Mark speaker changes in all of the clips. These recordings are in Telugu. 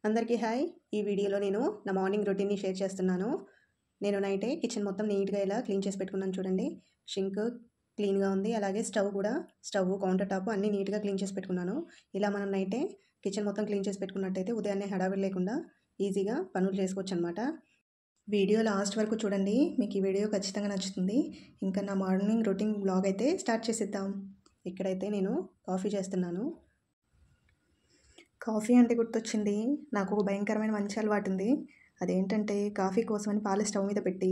Speaker 1: అందరికీ హాయ్. ఈ వీడియోలో నేను నా మార్నింగ్ రొటీన్ని షేర్ చేస్తున్నాను. నేను నైటే కిచెన్ మొత్తం నీట్‌గా ఇలా క్లీన్ చేసి పెట్టుకున్నాను చూడండి. షింక్ క్లీన్‌గా ఉంది. అలాగే స్టవ్, కౌంటర్ టాప్ అన్నీ నీట్‌గా క్లీన్ చేసి పెట్టుకున్నాను. ఇలా మనం నైటే కిచెన్ మొత్తం క్లీన్ చేసి పెట్టుకున్నట్టయితే ఉదయాన్నే హడావిడి లేకుండా ఈజీగా పనులు చేసుకోవచ్చనమాట. వీడియో లాస్ట్ వరకు చూడండి. మీకు ఈ వీడియో ఖచ్చితంగా నచ్చుతుంది. ఇంకా నా మార్నింగ్ రొటీన్ వ్లాగ్ అయితే స్టార్ట్ చేసేద్దాం. ఇక్కడైతే నేను కాఫీ చేస్తున్నాను. కాఫీ అంటే గుర్తొచ్చింది. నాకు ఒక భయంకరమైన మంచి అలవాటు ఉంది. అదేంటంటే కాఫీ కోసమని పాలు స్టవ్ మీద పెట్టి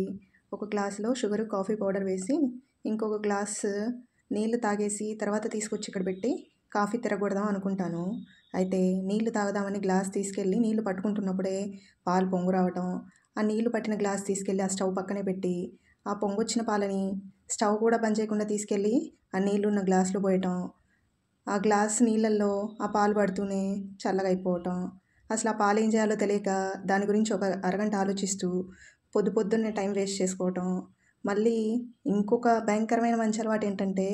Speaker 1: ఒక గ్లాసులో షుగరు, కాఫీ పౌడర్ వేసి ఇంకొక గ్లాస్ నీళ్లు తాగేసి తర్వాత తీసుకొచ్చి ఇక్కడ పెట్టి కాఫీ తిరగకూడదాం అనుకుంటాను. అయితే నీళ్లు తాగదామని గ్లాస్ తీసుకెళ్ళి నీళ్లు పట్టుకుంటున్నప్పుడే పాలు పొంగు రావటం, ఆ నీళ్లు పట్టిన గ్లాస్ తీసుకెళ్ళి ఆ స్టవ్ పక్కనే పెట్టి ఆ పొంగొచ్చిన పాలని స్టవ్ కూడా బంద్ చేయకుండా తీసుకెళ్ళి ఆ నీళ్లు ఉన్న గ్లాసులో పోయటం, ఆ గ్లాస్ నీళ్ళల్లో ఆ పాలు పడుతూనే చల్లగా అయిపోవటం, అసలు ఆ పాలు ఏం చేయాలో తెలియక దాని గురించి ఒక అరగంట ఆలోచిస్తూ పొద్దున్నే టైం వేస్ట్ చేసుకోవటం. మళ్ళీ ఇంకొక భయంకరమైన మంచి అలవాటు ఏంటంటే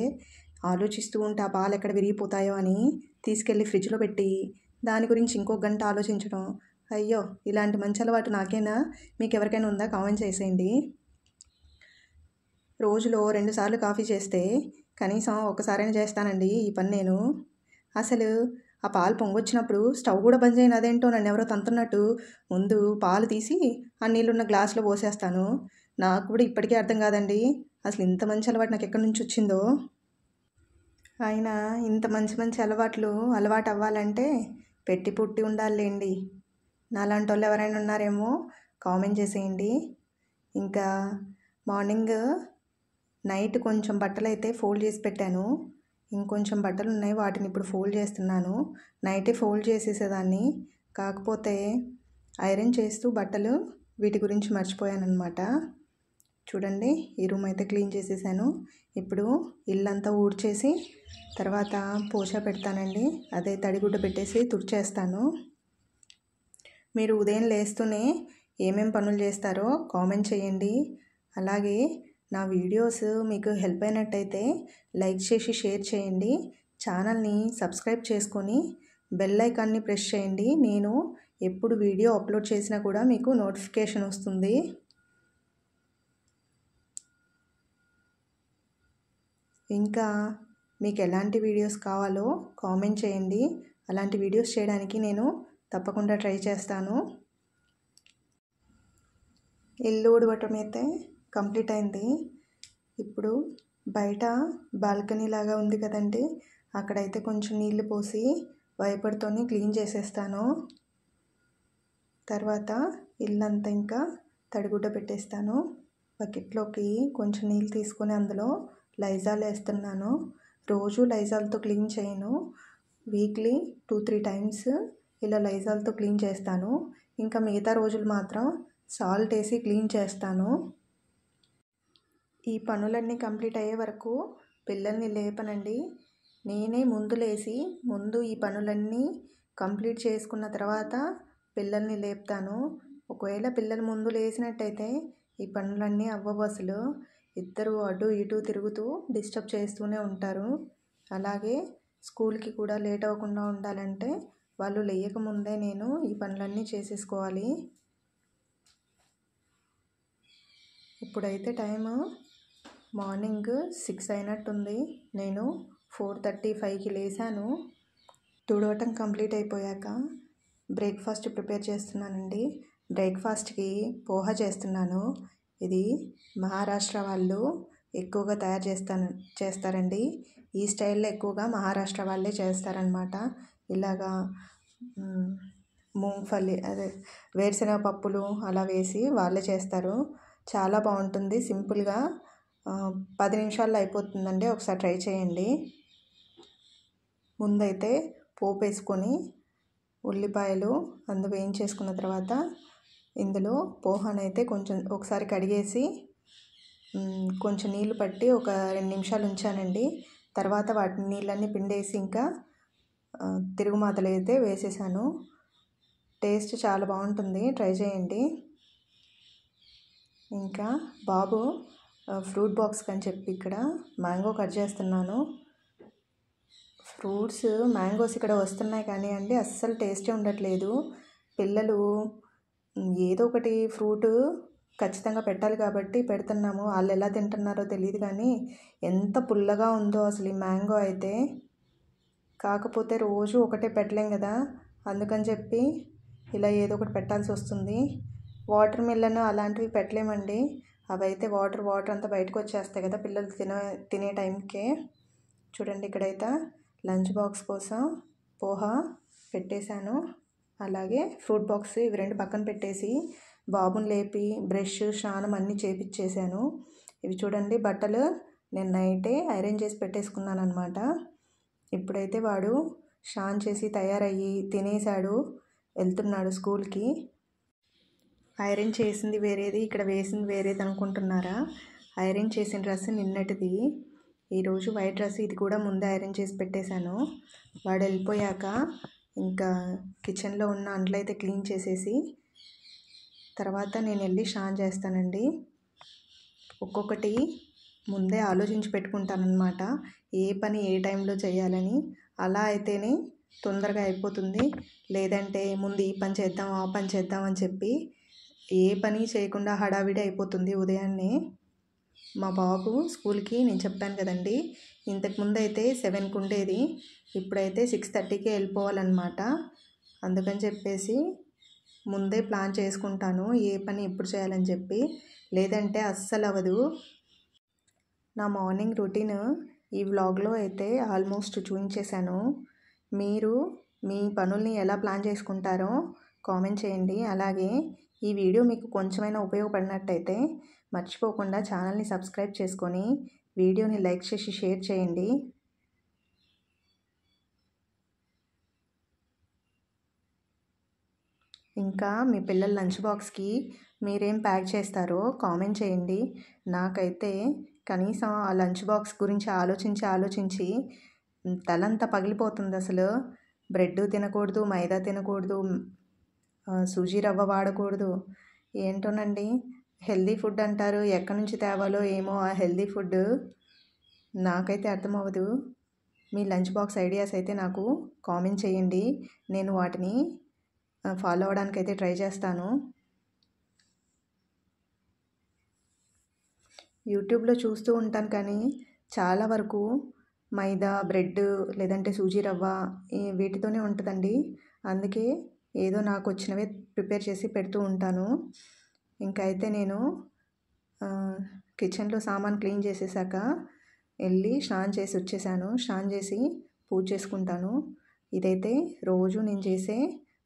Speaker 1: ఆలోచిస్తూ ఉంటే ఆ పాలు ఎక్కడ విరిగిపోతాయో అని తీసుకెళ్ళి ఫ్రిడ్జ్లో పెట్టి దాని గురించి ఇంకొక గంట ఆలోచించడం. అయ్యో, ఇలాంటి మంచి అలవాటు నాకేనా, మీకు ఎవరికైనా ఉందా? కామెంట్ చేసేయండి. రోజులో 2 సార్లు కాఫీ చేస్తే కనీసం ఒక్కసారైనా చేస్తానండి ఈ పని నేను. అసలు ఆ పాలు పొంగొచ్చినప్పుడు స్టవ్ కూడా బంద్ చేయను. అదేంటో నన్ను ఎవరో తంతున్నట్టు ముందు పాలు తీసి ఆ నీళ్ళున్న గ్లాసులో పోసేస్తాను. నాకు కూడా ఇప్పటికీ అర్థం కాదండి అసలు ఇంత మంచి అలవాటు నాకు ఎక్కడి నుంచి వచ్చిందో. అయినా ఇంత మంచి మంచి అలవాటు అవ్వాలంటే పెట్టి పుట్టి ఉండాలిలేండి. నాలాంటి వాళ్ళు ఎవరైనా ఉన్నారేమో కామెంట్ చేసేయండి. ఇంకా మార్నింగ్ నైట్ కొంచెం బట్టలు అయితే ఫోల్డ్ చేసి పెట్టాను. ఇంకొంచెం బట్టలు ఉన్నాయి, వాటిని ఇప్పుడు ఫోల్డ్ చేస్తున్నాను. నైటే ఫోల్డ్ చేసేసేదాన్ని, కాకపోతే ఐరన్ చేస్తూ బట్టలు వీటి గురించి మర్చిపోయాను అనమాట. చూడండి, ఈ రూమ్ అయితే క్లీన్ చేసేసాను. ఇప్పుడు ఇల్లంతా ఊడ్చేసి తర్వాత పోషా పెడతానండి. అదే తడిగుడ్డ పెట్టేసి తుడిచేస్తాను. మీరు ఉదయం లేస్తూనే ఏమేం పనులు చేస్తారో కామెంట్ చేయండి. అలాగే నా వీడియోస్ మీకు హెల్ప్ అయినట్టయితే లైక్ చేసి షేర్ చేయండి. ఛానల్ని సబ్స్క్రైబ్ చేసుకొని బెల్ ఐకాన్ని ప్రెస్ చేయండి. నేను ఎప్పుడు వీడియో అప్లోడ్ చేసినా కూడా మీకు నోటిఫికేషన్ వస్తుంది. ఇంకా మీకు ఎలాంటి వీడియోస్ కావాలో కామెంట్ చేయండి. అలాంటి వీడియోస్ చేయడానికి నేను తప్పకుండా ట్రై చేస్తాను. ఇల్లు ఊడవటం అయితే కంప్లీట్ అయింది. ఇప్పుడు బయట బాల్కనీ లాగా ఉంది కదండి, అక్కడైతే కొంచెం నీళ్లు పోసి వైపర్తోని క్లీన్ చేసేస్తాను. తర్వాత ఇల్లంతా ఇంకా తడిగుడ్డ పెట్టేస్తాను. బకెట్లోకి కొంచెం నీళ్ళు తీసుకొని అందులో లైజాల్ వేస్తున్నాను. రోజు లైజాల్తో క్లీన్ చేయను, వీక్లీ 2-3 టైమ్స్ ఇలా లైజాల్తో క్లీన్ చేస్తాను. ఇంకా మిగతా రోజులు మాత్రం సాల్ట్ వేసి క్లీన్ చేస్తాను. ఈ పనులన్నీ కంప్లీట్ అయ్యే వరకు పిల్లల్ని లేపనండి. నేనే ముందు ఈ పనులన్నీ కంప్లీట్ చేసుకున్న తర్వాత పిల్లల్ని లేపుతాను. ఒకవేళ పిల్లలు ముందు లేచినట్టయితే ఈ పనులన్నీ అవ్వవు. అసలు ఇద్దరు అటు ఇటు తిరుగుతూ డిస్టర్బ్ చేస్తూనే ఉంటారు. అలాగే స్కూల్కి కూడా లేట్ అవ్వకుండా ఉండాలంటే వాళ్ళు లేయకముందే నేను ఈ పనులన్నీ చేసేసుకోవాలి. ఇప్పుడైతే టైము మార్నింగ్ 6 అయినట్టుంది. నేను 4:35కి లేచాను. తుడవటం కంప్లీట్ అయిపోయాక బ్రేక్ఫాస్ట్ ప్రిపేర్ చేస్తున్నానండి. బ్రేక్ఫాస్ట్కి పోహా చేస్తున్నాను. ఇది మహారాష్ట్ర వాళ్ళు ఎక్కువగా చేస్తారండి. ఈ స్టైల్లో ఎక్కువగా మహారాష్ట్ర వాళ్ళే చేస్తారనమాట. ఇలాగా మూంగ్ఫలి వేరుశనగ పప్పులు అలా వేసి వాళ్ళే చేస్తారు. చాలా బాగుంటుంది. సింపుల్గా 10 నిమిషాల్లో అయిపోతుందండి. ఒకసారి ట్రై చేయండి. ముందైతే పోపు వేసుకొని ఉల్లిపాయలు అందులో వేయించేసుకున్న తర్వాత ఇందులో పోహానైతే కొంచెం ఒకసారి కడిగేసి కొంచెం నీళ్లు పట్టి ఒక 2 నిమిషాలు ఉంచానండి. తర్వాత వాటిని నీళ్ళన్నీ పిండేసి ఇంకా తిరుగుమాతలు అయితే వేసేసాను. టేస్ట్ చాలా బాగుంటుంది, ట్రై చేయండి. ఇంకా బాబు ఫ్రూట్ బాక్స్ అని చెప్పి ఇక్కడ మ్యాంగో కట్ చేస్తున్నాను. మ్యాంగోస్ ఇక్కడ వస్తున్నాయి కానీ అండి అస్సలు టేస్టే ఉండట్లేదు. పిల్లలు ఏదో ఒకటి ఫ్రూట్ ఖచ్చితంగా పెట్టాలి కాబట్టి పెడుతున్నాము. వాళ్ళు ఎలా తింటున్నారో తెలియదు కానీ ఎంత పుల్లగా ఉందో అసలు ఈ మ్యాంగో అయితే. కాకపోతే రోజు ఒకటే పెట్టలేం కదా, అందుకని చెప్పి ఇలా ఏదో ఒకటి పెట్టాల్సి వస్తుంది. వాటర్ మిల్లన్ అలాంటివి పెట్టలేమండి, అవైతే వాటర్ అంతా బయటకు వచ్చేస్తాయి కదా పిల్లలు తినే టైంకే. చూడండి ఇక్కడైతే లంచ్ బాక్స్ కోసం పోహా పెట్టేశాను, అలాగే ఫ్రూట్ బాక్స్ ఇవి రెండు పక్కన పెట్టేసి బాబుని లేపి బ్రష్ స్నానం అన్నీ చేపించేసాను. ఇవి చూడండి బట్టలు నేను నైటే ఐరన్ చేసి పెట్టేసుకున్నాను అనమాట. ఇప్పుడైతే వాడు స్నానం చేసి తయారయ్యి తినేశాడు, వెళ్తున్నాడు స్కూల్కి. ఐరన్ చేసింది వేరేది, ఇక్కడ వేసింది వేరేది అనుకుంటున్నారా? ఐరన్ చేసిన డ్రెస్ నిన్నటిది, ఈరోజు వైట్ డ్రెస్ ఇది కూడా ముందే ఐరన్ చేసి పెట్టేశాను. వాడు వెళ్ళిపోయాక ఇంకా కిచెన్లో ఉన్న అంట్లయితే క్లీన్ చేసేసి తర్వాత నేను వెళ్ళి స్నానం చేస్తానండి. ఒక్కొక్కటి ముందే ఆలోచించి పెట్టుకుంటానన్నమాట, ఏ పని ఏ టైంలో చేయాలని. అలా అయితేనే తొందరగా అయిపోతుంది. లేదంటే ముందు ఈ పని చేద్దాం ఆ పని చేద్దాం అని చెప్పి ఏ పని చేయకుండా హడావిడి అయిపోతుంది ఉదయాన్నే. మా బాబు స్కూల్కి నేను చెప్పాను కదండి, ఇంతకుముందు అయితే 7కి ఉండేది, ఇప్పుడైతే 6:30కే వెళ్ళిపోవాలన్నమాట. అందుకని చెప్పేసి ముందే ప్లాన్ చేసుకుంటాను ఏ పని ఎప్పుడు చేయాలని చెప్పి, లేదంటే అస్సలు అవ్వదు. నా మార్నింగ్ రొటీన్ ఈ వ్లాగ్లో అయితే ఆల్మోస్ట్ చూపించేశాను. మీరు మీ పనుల్ని ఎలా ప్లాన్ చేసుకుంటారో కామెంట్ చేయండి. అలాగే ఈ వీడియో మీకు కొంచెమైనా ఉపయోగపడినట్టయితే మర్చిపోకుండా ఛానల్ని సబ్స్క్రైబ్ చేసుకొని వీడియోని లైక్ చేసి షేర్ చేయండి. ఇంకా మీ పిల్లల లంచ్ బాక్స్కి మీరేం ప్యాక్ చేస్తారో కామెంట్ చేయండి. నాకైతే కనీసం ఆ లంచ్ బాక్స్ గురించి ఆలోచించి తలంతా పగిలిపోతుంది అసలు. బ్రెడ్ తినకూడదు, మైదా తినకూడదు, సూజీ రవ్వ వాడకూడదు, ఏంటోనండి హెల్దీ ఫుడ్ అంటారు, ఎక్కడి నుంచి తేవాలో ఏమో ఆ హెల్దీ ఫుడ్ నాకైతే అర్థమవ్వదు. మీ లంచ్ బాక్స్ ఐడియాస్ అయితే నాకు కామెంట్ చేయండి, నేను వాటిని ఫాలో అవ్వడానికి అయితే ట్రై చేస్తాను. యూట్యూబ్లో చూస్తూ ఉంటాను కానీ చాలా వరకు మైదా, బ్రెడ్ లేదంటే సూజీ రవ్వ వీటితోనే ఉంటుందండి. అందుకే ఏదో నాకు వచ్చినవే ప్రిపేర్ చేసి పెడుతూ ఉంటాను. ఇంకా అయితే నేను కిచెన్లో సామాన్ క్లీన్ చేసేసాక వెళ్ళి స్నానం చేసి వచ్చేసాను. స్నానం చేసి పూజ చేసుకుంటాను. ఇదైతే రోజు నేను చేసే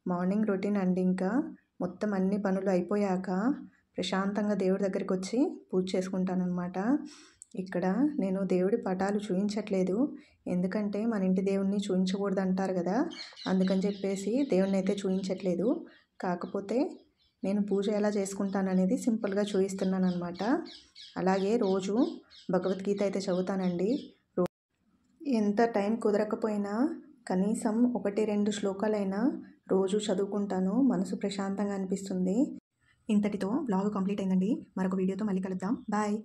Speaker 1: మార్నింగ్ రొటీన్ అండి. ఇంకా మొత్తం అన్ని పనులు అయిపోయాక ప్రశాంతంగా దేవుడి దగ్గరికి వచ్చి పూజ చేసుకుంటాను అనమాట. ఇక్కడ నేను దేవుడి పటాలు చూపించట్లేదు, ఎందుకంటే మన ఇంటి దేవుడిని చూపించకూడదు అంటారు కదా, అందుకని చెప్పేసి దేవుడిని అయితే చూపించట్లేదు. కాకపోతే నేను పూజ ఎలా చేసుకుంటాను అనేది సింపుల్గా చూపిస్తున్నాను అనమాట. అలాగే రోజు భగవద్గీత అయితే చదువుతానండి. ఎంత టైం కుదరకపోయినా కనీసం 1-2 శ్లోకాలైనా రోజు చదువుకుంటాను, మనసు ప్రశాంతంగా అనిపిస్తుంది. ఇంతటితో బ్లాగ్ కంప్లీట్ అయిందండి. మరొక వీడియోతో మళ్ళీ కలుద్దాం. బాయ్.